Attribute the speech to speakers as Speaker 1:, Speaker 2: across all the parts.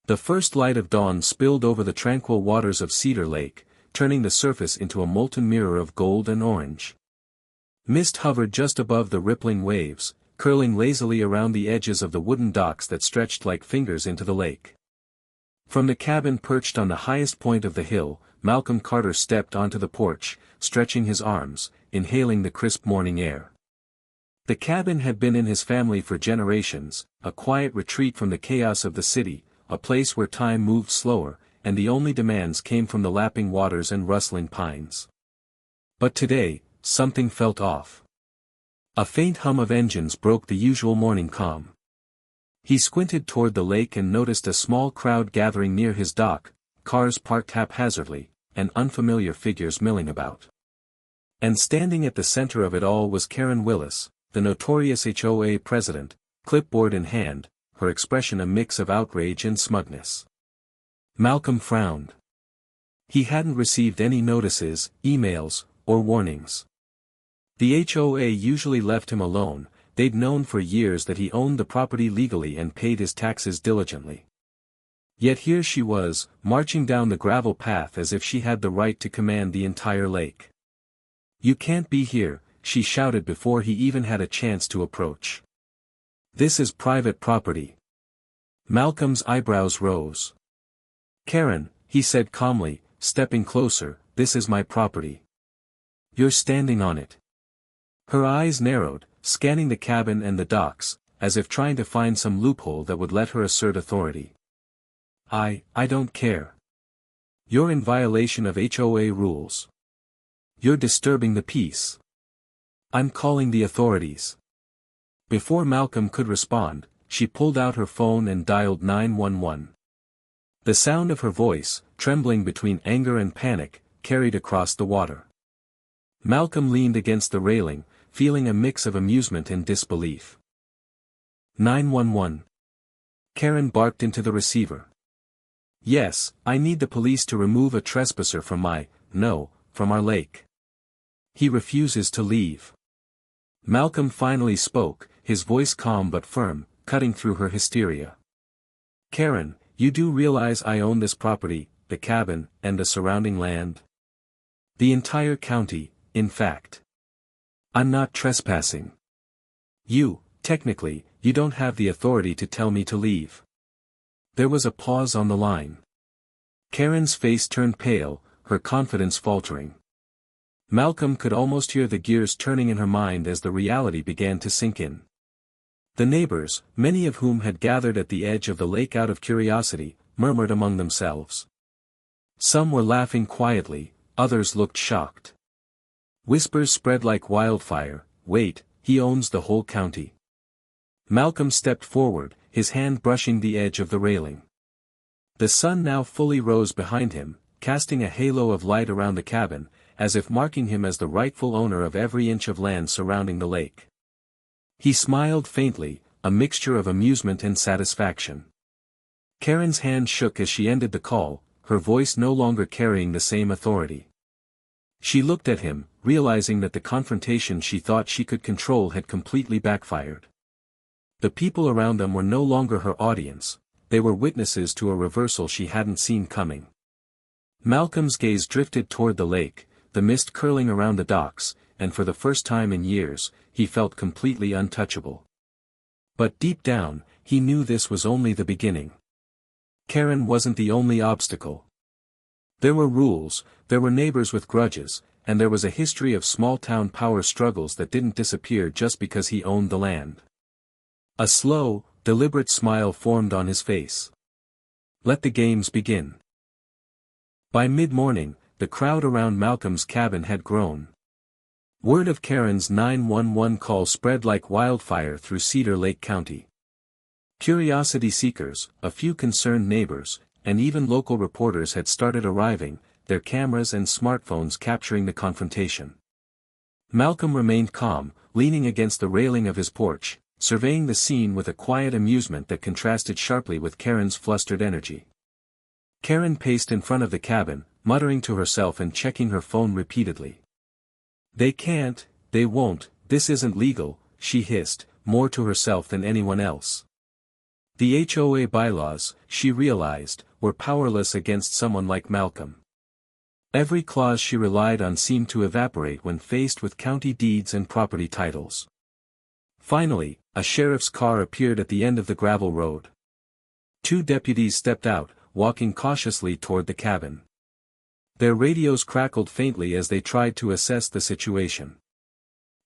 Speaker 1: The first light of dawn spilled over the tranquil waters of Cedar Lake, turning the surface into a molten mirror of gold and orange. Mist hovered just above the rippling waves, curling lazily around the edges of the wooden docks that stretched like fingers into the lake. From the cabin perched on the highest point of the hill, Malcolm Carter stepped onto the porch, stretching his arms, inhaling the crisp morning air. The cabin had been in his family for generations, a quiet retreat from the chaos of the city, a place where time moved slower, and the only demands came from the lapping waters and rustling pines. But today, something felt off. A faint hum of engines broke the usual morning calm. He squinted toward the lake and noticed a small crowd gathering near his dock, cars parked haphazardly, and unfamiliar figures milling about. And standing at the center of it all was Karen Willis, the notorious HOA president, clipboard in hand, her expression a mix of outrage and smugness. Malcolm frowned. He hadn't received any notices, emails, or warnings. The HOA usually left him alone. They'd known for years that he owned the property legally and paid his taxes diligently. Yet here she was, marching down the gravel path as if she had the right to command the entire lake. "You can't be here," she shouted before he even had a chance to approach. "This is private property." Malcolm's eyebrows rose. "Karen," he said calmly, stepping closer, "this is my property. You're standing on it." Her eyes narrowed, scanning the cabin and the docks, as if trying to find some loophole that would let her assert authority. I don't care. You're in violation of HOA rules. You're disturbing the peace. I'm calling the authorities." Before Malcolm could respond, she pulled out her phone and dialed 911. The sound of her voice, trembling between anger and panic, carried across the water. Malcolm leaned against the railing, feeling a mix of amusement and disbelief. 911. Karen barked into the receiver. "Yes, I need the police to remove a trespasser from from our lake. He refuses to leave." Malcolm finally spoke, his voice calm but firm, cutting through her hysteria. "Karen, you do realize I own this property, the cabin, and the surrounding land? The entire county, in fact. I'm not trespassing. Technically, you don't have the authority to tell me to leave." There was a pause on the line. Karen's face turned pale, her confidence faltering. Malcolm could almost hear the gears turning in her mind as the reality began to sink in. The neighbors, many of whom had gathered at the edge of the lake out of curiosity, murmured among themselves. Some were laughing quietly, others looked shocked. Whispers spread like wildfire, "Wait, he owns the whole county." Malcolm stepped forward, his hand brushing the edge of the railing. The sun now fully rose behind him, casting a halo of light around the cabin, as if marking him as the rightful owner of every inch of land surrounding the lake. He smiled faintly, a mixture of amusement and satisfaction. Karen's hand shook as she ended the call, her voice no longer carrying the same authority. She looked at him, realizing that the confrontation she thought she could control had completely backfired. The people around them were no longer her audience, they were witnesses to a reversal she hadn't seen coming. Malcolm's gaze drifted toward the lake, the mist curling around the docks, and for the first time in years, he felt completely untouchable. But deep down, he knew this was only the beginning. Karen wasn't the only obstacle. There were rules, there were neighbors with grudges, and there was a history of small-town power struggles that didn't disappear just because he owned the land. A slow, deliberate smile formed on his face. Let the games begin. By mid-morning, the crowd around Malcolm's cabin had grown. Word of Karen's 911 call spread like wildfire through Cedar Lake County. Curiosity seekers, a few concerned neighbors, and even local reporters had started arriving, their cameras and smartphones capturing the confrontation. Malcolm remained calm, leaning against the railing of his porch, surveying the scene with a quiet amusement that contrasted sharply with Karen's flustered energy. Karen paced in front of the cabin, muttering to herself and checking her phone repeatedly. "They can't, they won't, this isn't legal," she hissed, more to herself than anyone else. The HOA bylaws, she realized, were powerless against someone like Malcolm. Every clause she relied on seemed to evaporate when faced with county deeds and property titles. Finally, a sheriff's car appeared at the end of the gravel road. 2 deputies stepped out, walking cautiously toward the cabin. Their radios crackled faintly as they tried to assess the situation.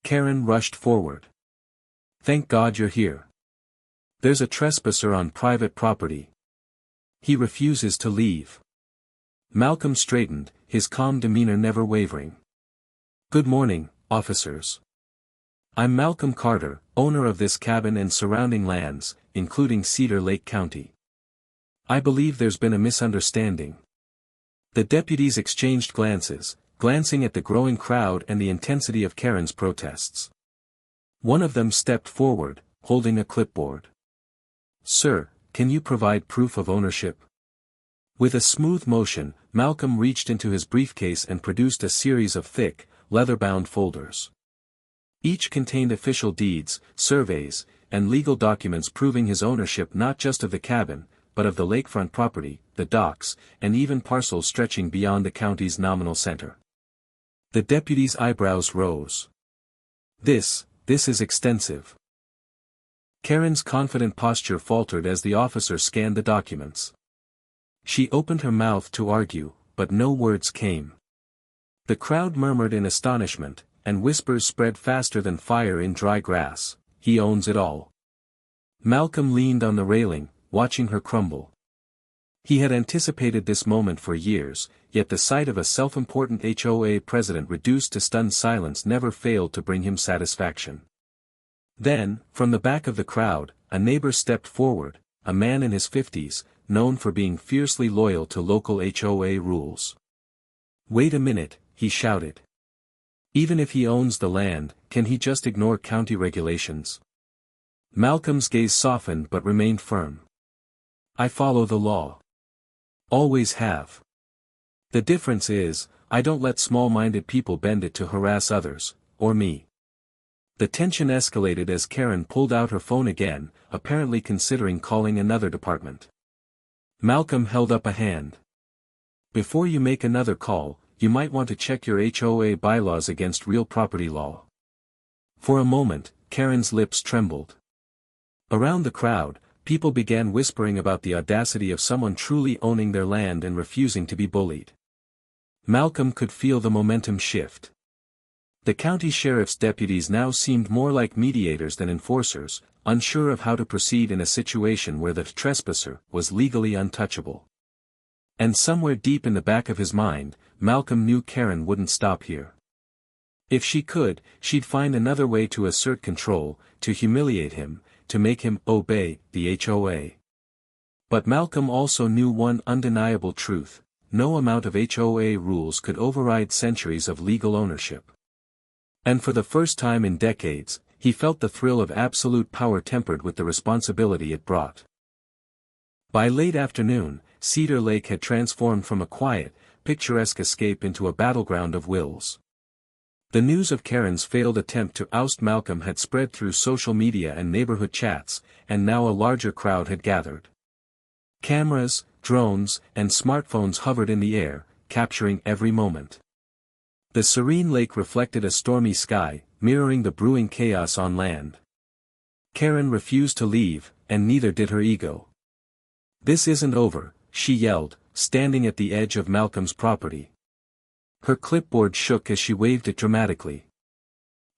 Speaker 1: Karen rushed forward. "Thank God you're here. There's a trespasser on private property. He refuses to leave." Malcolm straightened, his calm demeanor never wavering. "Good morning, officers. I'm Malcolm Carter, owner of this cabin and surrounding lands, including Cedar Lake County. I believe there's been a misunderstanding." The deputies exchanged glances, glancing at the growing crowd and the intensity of Karen's protests. One of them stepped forward, holding a clipboard. "Sir, can you provide proof of ownership?" With a smooth motion, Malcolm reached into his briefcase and produced a series of thick, leather-bound folders. Each contained official deeds, surveys, and legal documents proving his ownership not just of the cabin, but of the lakefront property, the docks, and even parcels stretching beyond the county's nominal center. The deputy's eyebrows rose. This is extensive." Karen's confident posture faltered as the officer scanned the documents. She opened her mouth to argue, but no words came. The crowd murmured in astonishment, and whispers spread faster than fire in dry grass. "He owns it all." Malcolm leaned on the railing, watching her crumble. He had anticipated this moment for years, yet the sight of a self-important HOA president reduced to stunned silence never failed to bring him satisfaction. Then, from the back of the crowd, a neighbor stepped forward, a man in his 50s, known for being fiercely loyal to local HOA rules. "Wait a minute," he shouted. "Even if he owns the land, can he just ignore county regulations?" Malcolm's gaze softened but remained firm. "I follow the law. Always have. The difference is, I don't let small-minded people bend it to harass others, or me." The tension escalated as Karen pulled out her phone again, apparently considering calling another department. Malcolm held up a hand. "Before you make another call, you might want to check your HOA bylaws against real property law." For a moment, Karen's lips trembled. Around the crowd, people began whispering about the audacity of someone truly owning their land and refusing to be bullied. Malcolm could feel the momentum shift. The county sheriff's deputies now seemed more like mediators than enforcers, unsure of how to proceed in a situation where the trespasser was legally untouchable. And somewhere deep in the back of his mind, Malcolm knew Karen wouldn't stop here. If she could, she'd find another way to assert control, to humiliate him, to make him obey the HOA. But Malcolm also knew one undeniable truth: no amount of HOA rules could override centuries of legal ownership. And for the first time in decades, he felt the thrill of absolute power tempered with the responsibility it brought. By late afternoon, Cedar Lake had transformed from a quiet, picturesque escape into a battleground of wills. The news of Karen's failed attempt to oust Malcolm had spread through social media and neighborhood chats, and now a larger crowd had gathered. Cameras, drones, and smartphones hovered in the air, capturing every moment. The serene lake reflected a stormy sky, mirroring the brewing chaos on land. Karen refused to leave, and neither did her ego. "This isn't over," she yelled, standing at the edge of Malcolm's property. Her clipboard shook as she waved it dramatically.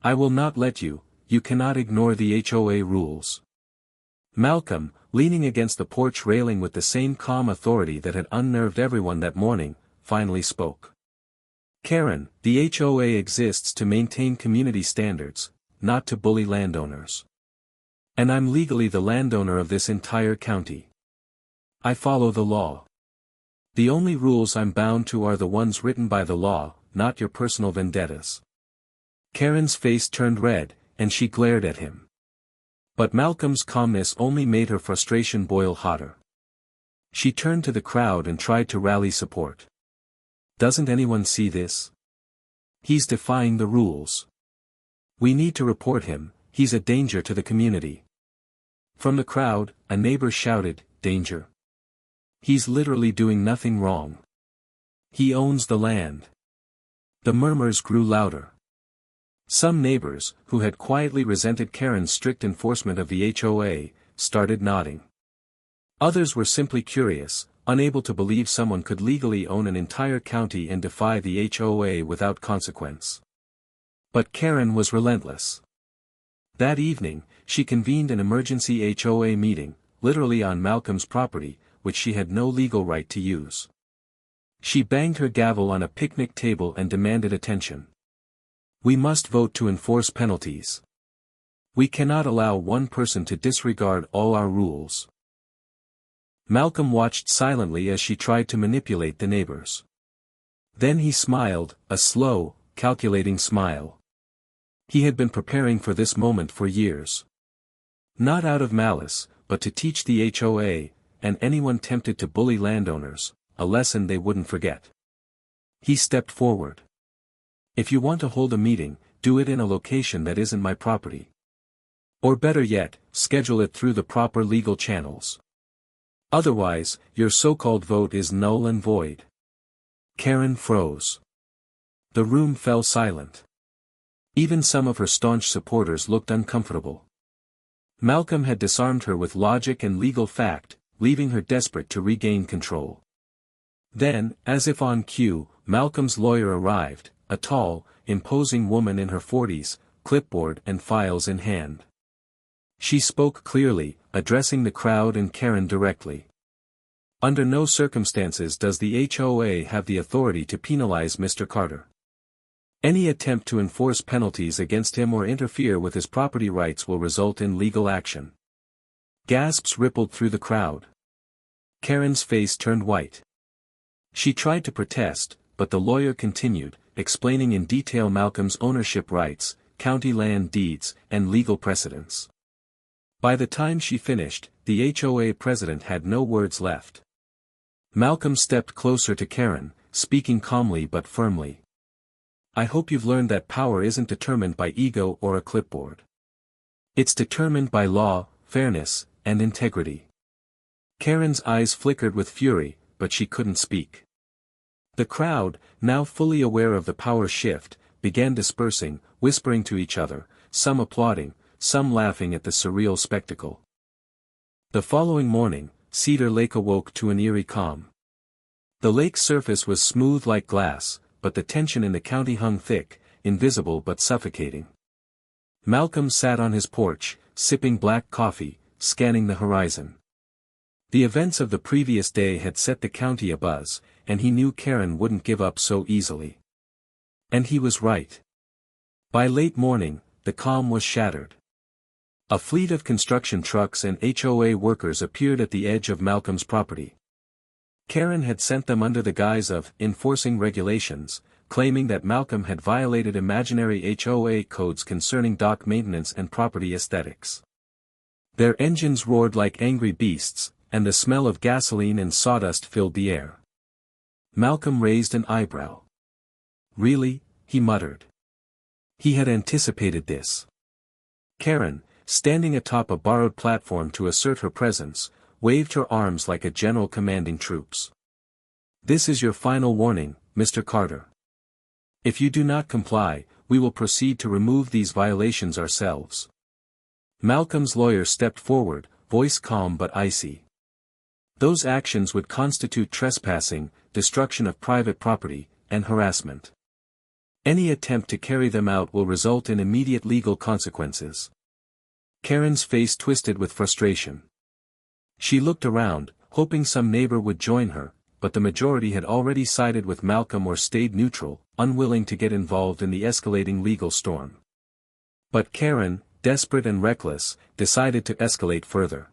Speaker 1: "I will not let you. You cannot ignore the HOA rules." Malcolm, leaning against the porch railing with the same calm authority that had unnerved everyone that morning, finally spoke. "Karen, the HOA exists to maintain community standards, not to bully landowners. And I'm legally the landowner of this entire county. I follow the law. The only rules I'm bound to are the ones written by the law, not your personal vendettas." Karen's face turned red, and she glared at him. But Malcolm's calmness only made her frustration boil hotter. She turned to the crowd and tried to rally support. "Doesn't anyone see this? He's defying the rules. We need to report him. He's a danger to the community." From the crowd, a neighbor shouted, "Danger. He's literally doing nothing wrong. He owns the land." The murmurs grew louder. Some neighbors, who had quietly resented Karen's strict enforcement of the HOA, started nodding. Others were simply curious, unable to believe someone could legally own an entire county and defy the HOA without consequence. But Karen was relentless. That evening, she convened an emergency HOA meeting, literally on Malcolm's property, which she had no legal right to use. She banged her gavel on a picnic table and demanded attention. "We must vote to enforce penalties. We cannot allow one person to disregard all our rules." Malcolm watched silently as she tried to manipulate the neighbors. Then he smiled, a slow, calculating smile. He had been preparing for this moment for years. Not out of malice, but to teach the HOA, and anyone tempted to bully landowners, a lesson they wouldn't forget. He stepped forward. "If you want to hold a meeting, do it in a location that isn't my property. Or better yet, schedule it through the proper legal channels. Otherwise, your so-called vote is null and void." Karen froze. The room fell silent. Even some of her staunch supporters looked uncomfortable. Malcolm had disarmed her with logic and legal fact, leaving her desperate to regain control. Then, as if on cue, Malcolm's lawyer arrived, a tall, imposing woman in her 40s, clipboard and files in hand. She spoke clearly, addressing the crowd and Karen directly. "Under no circumstances does the HOA have the authority to penalize Mr. Carter. Any attempt to enforce penalties against him or interfere with his property rights will result in legal action." Gasps rippled through the crowd. Karen's face turned white. She tried to protest, but the lawyer continued, explaining in detail Malcolm's ownership rights, county land deeds, and legal precedents. By the time she finished, the HOA president had no words left. Malcolm stepped closer to Karen, speaking calmly but firmly. "I hope you've learned that power isn't determined by ego or a clipboard. It's determined by law, fairness, and integrity." Karen's eyes flickered with fury, but she couldn't speak. The crowd, now fully aware of the power shift, began dispersing, whispering to each other, some applauding, some laughing at the surreal spectacle. The following morning, Cedar Lake awoke to an eerie calm. The lake's surface was smooth like glass, but the tension in the county hung thick, invisible but suffocating. Malcolm sat on his porch, sipping black coffee, scanning the horizon. The events of the previous day had set the county abuzz, and he knew Karen wouldn't give up so easily. And he was right. By late morning, the calm was shattered. A fleet of construction trucks and HOA workers appeared at the edge of Malcolm's property. Karen had sent them under the guise of enforcing regulations, claiming that Malcolm had violated imaginary HOA codes concerning dock maintenance and property aesthetics. Their engines roared like angry beasts, and the smell of gasoline and sawdust filled the air. Malcolm raised an eyebrow. "Really?" he muttered. He had anticipated this. Karen, standing atop a borrowed platform to assert her presence, waved her arms like a general commanding troops. "This is your final warning, Mr. Carter. If you do not comply, we will proceed to remove these violations ourselves." Malcolm's lawyer stepped forward, voice calm but icy. "Those actions would constitute trespassing, destruction of private property, and harassment. Any attempt to carry them out will result in immediate legal consequences." Karen's face twisted with frustration. She looked around, hoping some neighbor would join her, but the majority had already sided with Malcolm or stayed neutral, unwilling to get involved in the escalating legal storm. But Karen, desperate and reckless, decided to escalate further.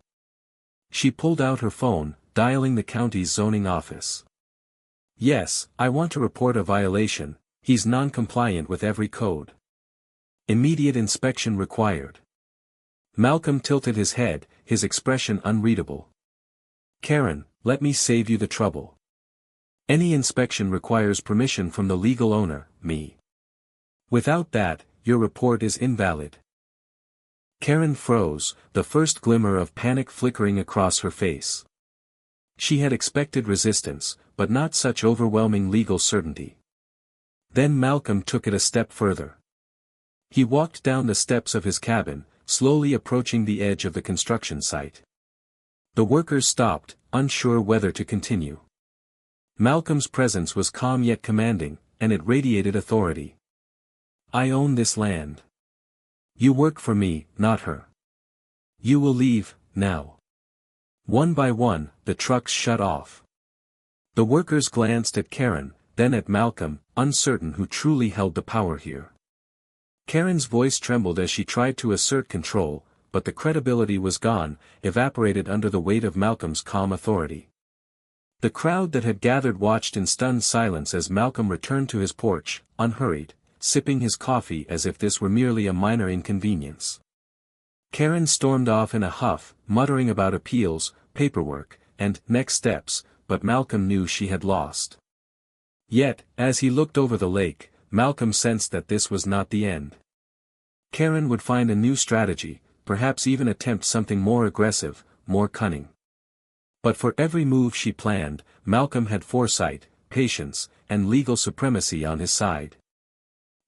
Speaker 1: She pulled out her phone, dialing the county's zoning office. "Yes, I want to report a violation. He's non-compliant with every code. Immediate inspection required." Malcolm tilted his head, his expression unreadable. "Karen, let me save you the trouble. Any inspection requires permission from the legal owner, me. Without that, your report is invalid." Karen froze, the first glimmer of panic flickering across her face. She had expected resistance, but not such overwhelming legal certainty. Then Malcolm took it a step further. He walked down the steps of his cabin, slowly approaching the edge of the construction site. The workers stopped, unsure whether to continue. Malcolm's presence was calm yet commanding, and it radiated authority. "I own this land. You work for me, not her. You will leave, now." One by one, the trucks shut off. The workers glanced at Karen, then at Malcolm, uncertain who truly held the power here. Karen's voice trembled as she tried to assert control, but the credibility was gone, evaporated under the weight of Malcolm's calm authority. The crowd that had gathered watched in stunned silence as Malcolm returned to his porch, unhurried, sipping his coffee as if this were merely a minor inconvenience. Karen stormed off in a huff, muttering about appeals, paperwork, and next steps, but Malcolm knew she had lost. Yet, as he looked over the lake, Malcolm sensed that this was not the end. Karen would find a new strategy, perhaps even attempt something more aggressive, more cunning. But for every move she planned, Malcolm had foresight, patience, and legal supremacy on his side.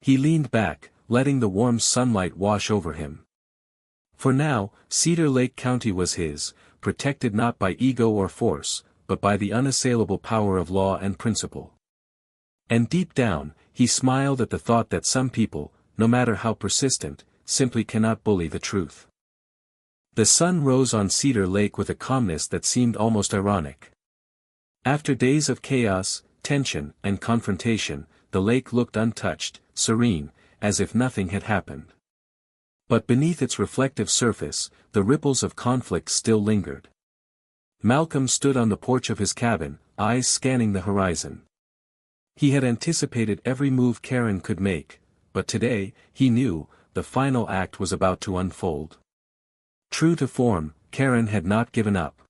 Speaker 1: He leaned back, letting the warm sunlight wash over him. For now, Cedar Lake County was his, protected not by ego or force, but by the unassailable power of law and principle. And deep down, he smiled at the thought that some people, no matter how persistent, simply cannot bully the truth. The sun rose on Cedar Lake with a calmness that seemed almost ironic. After days of chaos, tension, and confrontation, the lake looked untouched, serene, as if nothing had happened. But beneath its reflective surface, the ripples of conflict still lingered. Malcolm stood on the porch of his cabin, eyes scanning the horizon. He had anticipated every move Karen could make, but today, he knew, the final act was about to unfold. True to form, Karen had not given up.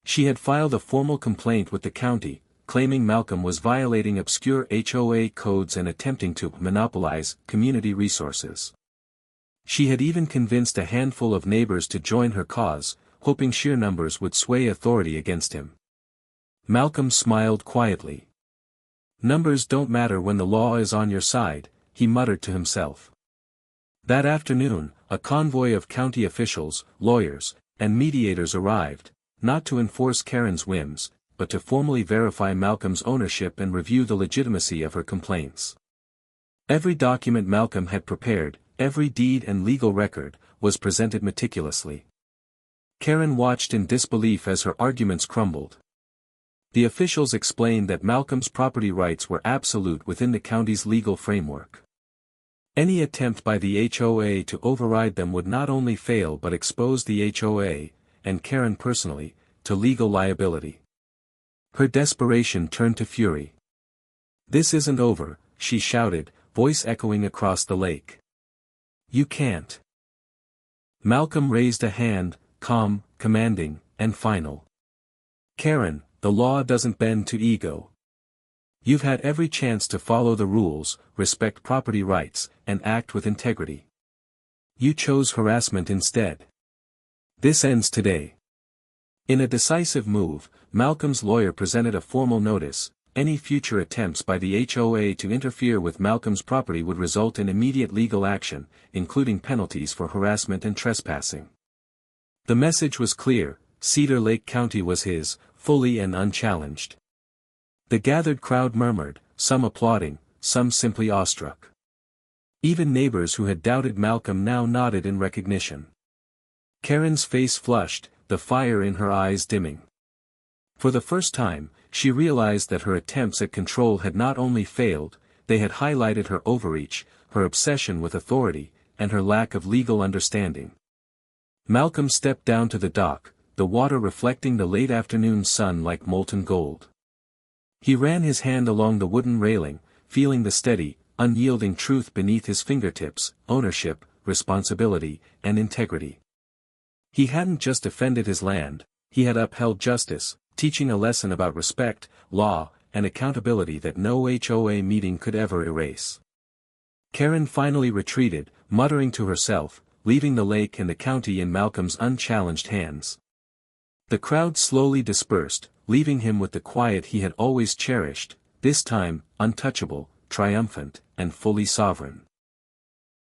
Speaker 1: She had filed a formal complaint with the county, claiming Malcolm was violating obscure HOA codes and attempting to monopolize community resources. She had even convinced a handful of neighbors to join her cause, hoping sheer numbers would sway authority against him. Malcolm smiled quietly. "Numbers don't matter when the law is on your side," he muttered to himself. That afternoon, a convoy of county officials, lawyers, and mediators arrived, not to enforce Karen's whims, but to formally verify Malcolm's ownership and review the legitimacy of her complaints. Every document Malcolm had prepared, every deed and legal record, was presented meticulously. Karen watched in disbelief as her arguments crumbled. The officials explained that Malcolm's property rights were absolute within the county's legal framework. Any attempt by the HOA to override them would not only fail but expose the HOA, and Karen personally, to legal liability. Her desperation turned to fury. "This isn't over," she shouted, voice echoing across the lake. "You can't." Malcolm raised a hand, calm, commanding, and final. "Karen, the law doesn't bend to ego. You've had every chance to follow the rules, respect property rights, and act with integrity. You chose harassment instead. This ends today." In a decisive move, Malcolm's lawyer presented a formal notice. Any future attempts by the HOA to interfere with Malcolm's property would result in immediate legal action, including penalties for harassment and trespassing. The message was clear: Cedar Lake County was his, fully and unchallenged. The gathered crowd murmured, some applauding, some simply awestruck. Even neighbors who had doubted Malcolm now nodded in recognition. Karen's face flushed, the fire in her eyes dimming. For the first time, she realized that her attempts at control had not only failed, they had highlighted her overreach, her obsession with authority, and her lack of legal understanding. Malcolm stepped down to the dock, the water reflecting the late afternoon sun like molten gold. He ran his hand along the wooden railing, feeling the steady, unyielding truth beneath his fingertips: ownership, responsibility, and integrity. He hadn't just defended his land, he had upheld justice, teaching a lesson about respect, law, and accountability that no HOA meeting could ever erase. Karen finally retreated, muttering to herself, leaving the lake and the county in Malcolm's unchallenged hands. The crowd slowly dispersed, leaving him with the quiet he had always cherished, this time, untouchable, triumphant, and fully sovereign.